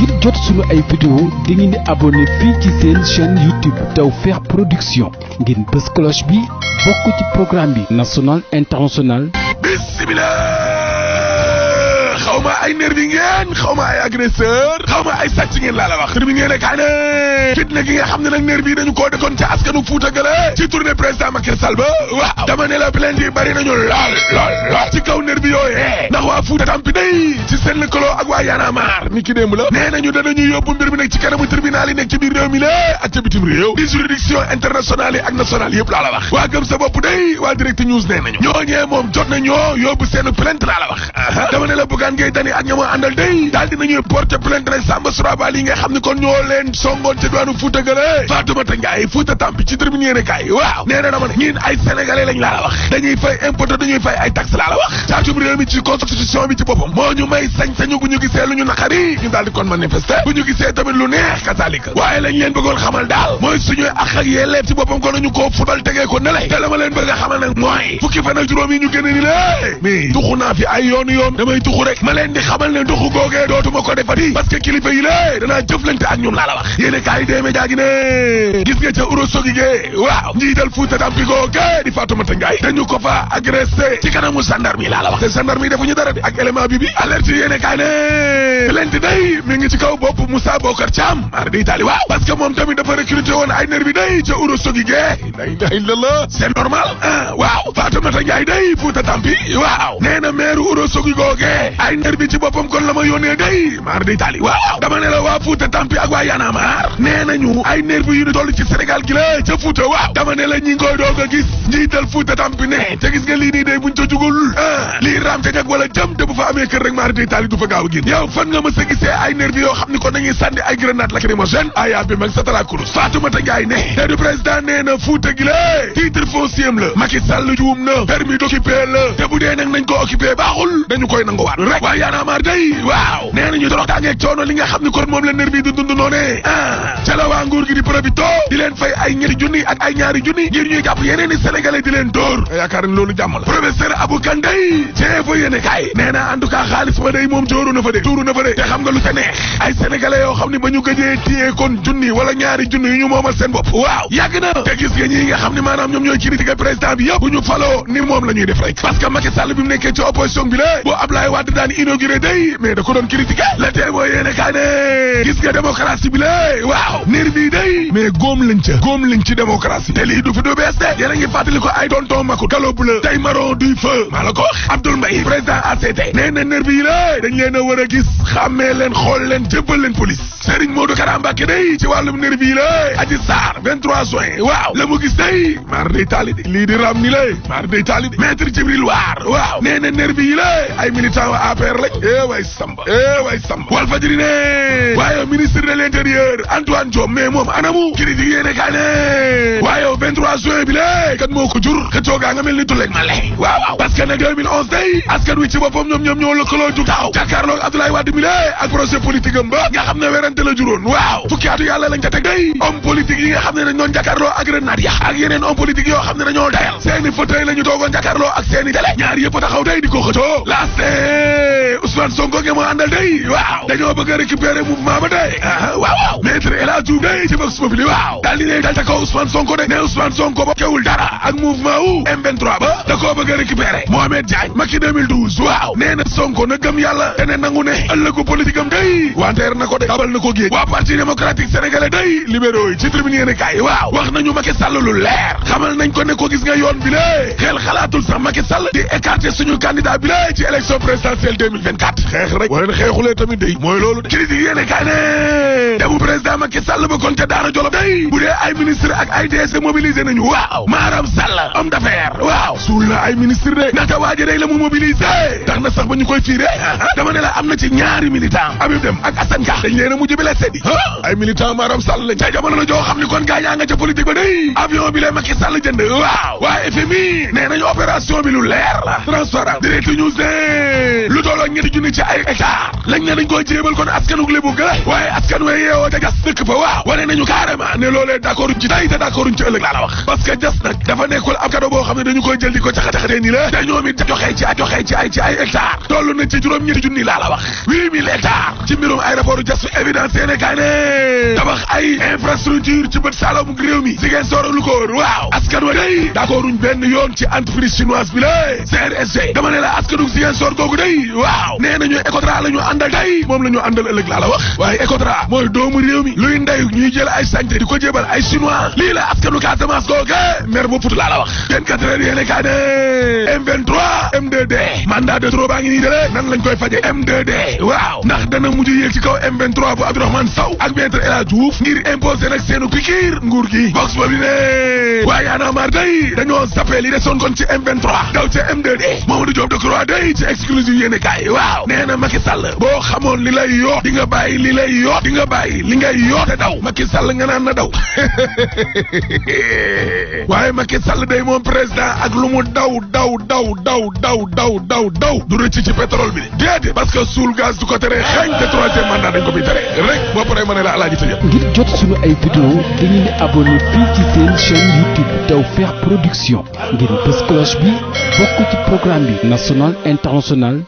ngir jot sunu ay vidéo di ngeen di abonné fii ci seen chaîne YouTube Tawfekh Production ngeen bës cloche bi bokk ci programme bi national international. Bismillah. xawma ay nervi ngeen xawma ay agresseur xawma ay sàcc ngeen laa la wax tur bi ngeen kaa ne fitna gi nga xam ne nag nervi yi dañu koo defoon ca askanu Fuuta gële ci tournée président Macky Sall ba waaw dama ne la plainte yi bari nañu lool ci kaw nervi yooyu ndax waa Fuuta Tampi day ci seen lëkkaloo ak waa Y'en a marre ni ki démb la nee nañu danañuy yóbbu mbir mi nag ci kanamu tribunal yi nekk ci biir réew mi la ak ca bitim réew di juridiction internationale yi ak nationale yëpp laa la wax waa gëm sa bopp day waa Direct News nee nañu ñooñee moom jot nañoo yóbbu seen plainte laa la wax dama ne la Bougane Gueye Dany ak ñamoo àndal day daal dinañuy porter plainte rek Samba Surabali yi nga xam ne kon ñoo leen songoon ca diwaanu Fuuta gële Fatoumata Ndiaye Fuuta Tampi ci tribune yéene kaay waaw nee na dama ne ñiin ay sénégalais lañ laa la wax dañuy fay impôt dañuy fay ay taxe laa la wax caatum réew mi ci constitution bi ci boppam moo ñu may sañ-sañu bu ñu gisee lu ñu naqari ñu daal di kon manifester bu ñu gisee tamit lu neex kasaalika waaye lañ leen bëggoon xamal daal mooy suñuy ak ak yelleef ci boppam kon nañu koo fudal tegee ko ne lay te la ma leen bëgg a xamal nag mooy fukki fan ak juróom yi ñu génn ni lée mais tuxu naa fi ay yoon damay tuxu rek ma leen di xamal ne tuxu googee dootuma ko defati parce que kilifa yi lée danaa jëflante ak ñoom laa la wax yéene kaay dee média gi ne gis nga ca Ourossogui gee waaw njiital Fuuta Tampi googe di Fatoumata Ndiaye dañu ko fa agressé ci kanamu gendarme yi laa la wax te gendarme yi defuñu dara di ak élément bi alerte yéene kaay ne plainte day mi ngi ci kaw bopp Moussa Bokar Thiam mar di Italie waaw parce que moom tamit dafa recruté woon ay nervi day ca Ourossogui gee la c'est normal waaw Fatoumata Ndiaye day Fuuta Tampi waaw nee na maire Ourossogui googe ay nervi ci boppam kon la ma yónnee day mar di Italie waaw dama ne la waa Fuuta Tampi ak waa Y'en a marre nee nañu ay nervi yu ñu toll ci Sénégal gi la ca Fuuta waaw dama ne la ñi ngi koy doog a gis njiital Fuuta Tampi ne te gis nga lii nii day buñ ca jugul lii raam ca ñag wala jëm te bu fa amee kër rek mar di Italie du fa gaaw a génn yow fan nga mës a gisee ay nervi yoo xam ni kon dañuy sànni ay grenade lacrymogène aya bi mag satala kurus Fatoumata Ndiaye ne te du président nee na Fuuta gi la titre foncier la Macky Sall juum na permis d'occuper la te bu dee nag nañ ko occupé baaxul dañu koy nanguwaat rek waa Y'en a marre day waaw nee nañu dorox tàngeeg coono li nga xam ni kon moom la nervi du dund noone ca la waa nguur gi di profito di leen fay ay ñetti junni ak ay ñaari junni ngir ñuy jàpp yeneen i sénégalais di leen dóor yaakaar ni loolu jàmm la professeur Abou Kane day cee fa yéene kaay nee na en tout cas xaalis ba day moom jooru na fa de tuuru na fa de te xam nga lu ca neex ay sénégalais yoo xam ne ba ñu gëjee téye kon junni wala ñaari junni yu ñu moomal seen bopp waaw yàgg na te gis nga ñi nga xam ne maanaam ñoom ñooy critiquer président bi yëpp bu ñu faloo ni moom la ñuy def rek parce que Macky Sall bi mu nekkee ci opposition bi la boo Ablaye Wade daan inauguré day mais da ko doon critiquer la tee boo yéene kaay ne gis nga démocratie bi la waaw nervi day mais góom lañ ci démocratie te lii du fi du bees de yéen a ngi fàttali ko ay tonton Makou Gallo Bleu tey Maron du feu maa la ko wax Abdoul Mbaye président ACT nee na nervi yi la dañ leen a war a gis xàmmee leen xool leen jébbal leen police Serigne Modou Kara Mbacké day ci wàllum nervi yi la Adji Sarr 23 juin waaw la mu gis day mar day taali de lii di ram ni la mar day taali de maître Djibril War waaw nee na nervi yi la ay militant wa APR lañ way Samba Walfadjri ne waaye ministre de l'intérieur Antoine Diome mais moom anamu critique yéene kaa ne waaye 23 juin bi la kat moo ko jur xëccoo gaa nga mel ni tuleeg ma lay waaw parce que nag 2011 day askan wi ci boppam ñoom ñoo lëkkaloo jug taxaw jàkkaarloo Abdoulaye Wade mi la ak projet politique am ba nga xam ne werante la juróon waaw fukki atu yàlla lañ ca teg day homme politique yi nga xam ne dañ doon jàkkaarloo ak grenade ya ak yeneen homme politique yoo xam ne dañoo dayal seeni fauteuil la ñu toogoon jàkkaarloo ak seeni télé ñaar yëpp taxaw day di ko xëccoo laaste Ousmane Sonko nge moo àndal day waaw dañoo bëgg a récupérer mouvement ba day waaw maître El Hadji Diouf day ci Vox Populi waaw daal di ne dal ta kaw Ousmane Sonko de ne Ousmane Sonko ba kewul dara ak mouvement wu M23 ba da koo bëgg a récupérer Mohamed Diagne Macky 2012 waaw nee na Sonko na gëm yàlla te ne nangu ne ëllëgu politique am day wanteer na ko de xabal na ko géej waa parti démocratique sénégalais day libéraux yi ci tribune yéene kaay waaw wax nañu Macky Sall lu leer xamal nañ ko ne ko gis nga yoon bi lée xel xalaatul sax Macky Sall di écarter suñu candidat bi lée ci élection présidentielle 2024 xeex rek wala xeexulee tamit day mooy loolu de critique yéene kaay ne demu président Macky Sall ba kon ca Daara Jolof day bu dee ay ministre ak ay DG mobilisé nañu waaw Maram Sall homme d'affaires waaw suul na ay ministre de ndaxte waaje day la mu mobilisé tax na sax ba ñu koy fiire dama ne la am na ci ñaari militant Habib Dem ak Assane Ka dañ leen a mujj blessé di ay militant Maram Sall lañ ca jamono la joo xam ni kon gaañaa nga ca politique ba day avion bi la Macky Sall jënd waaw waa FMI nee nañu opération bi lu leer la transparent Direct News ne lu tolloo ñetti junni ci ay hectare lañ ne dañ koy jéebal kon askanu Lebu ga waaye askan we yeewoo ca jas dëkk fa waaw wane nañu carrément ne loolee d'accord ci tey te d'accord ci ëllëg laa la wax parce que jas nag dafa nekkul ab cadeau boo xam ne dañu koy jël di ko caxa-caxatee nii la te ñoom it joxee ci ay hectare toll na ci juróom-ñetti junni laa la wax 8000 hectares ci mbirum aéroport Just évidence yéene kaay ne tabax ay infrastructure ci bët saalum réew mi Ziguinchor lu ko wër waaw askan wa day d'accorduñ benn yoon ci entreprise chinoise bi la CRSG dama ne la askanu Ziguinchor googu day waaw nee nañu Ecotra la ñu àndal day moom la ñu àndal ëllëg laa la wax waaye Ecotra mooy doomu réew mi luy ndeyu ñuy jël ay sañte di ko jébal ay chinois lii la askanu Casamance googu mer bu fut laa la wax 24 heures yéene kaay ne M23 M2D mandat de trop baa ngi nii de nan lañ koy faje M2D waaw ndax dana mujj yéeg ci kaw M23 bu Abdourahmane Sow ak maître El Hadji Diouf ngir imposer nag seenu pikiir nguur gi box boobu ne waaye yaana maar day dañoo zappé li desoon kon ci M23 daw ca M2D Mamadou Diop Decroix day ci exclusive yéene kaay waaw nee na Macky Sall boo xamoon li lay yoo di nga bàyyi li lay yoo di nga bàyyi li ngay yoo te daw Macky Sall nga naan na daw waaye Macky Sall day moom président ak lu mu daw du rëcc ci pétrole bi déedéet parce que suul gaz du ko tere xeeñ te troisième mandat dañ ko fi tere rek boo paree ma ne la alaaji tëjee. ngir jot suñu ay vidéo da ngeen di abonné fii ci seen chaîne YouTube Tawfekh Production ngeen bës cloche bi bokk ci programme bi national international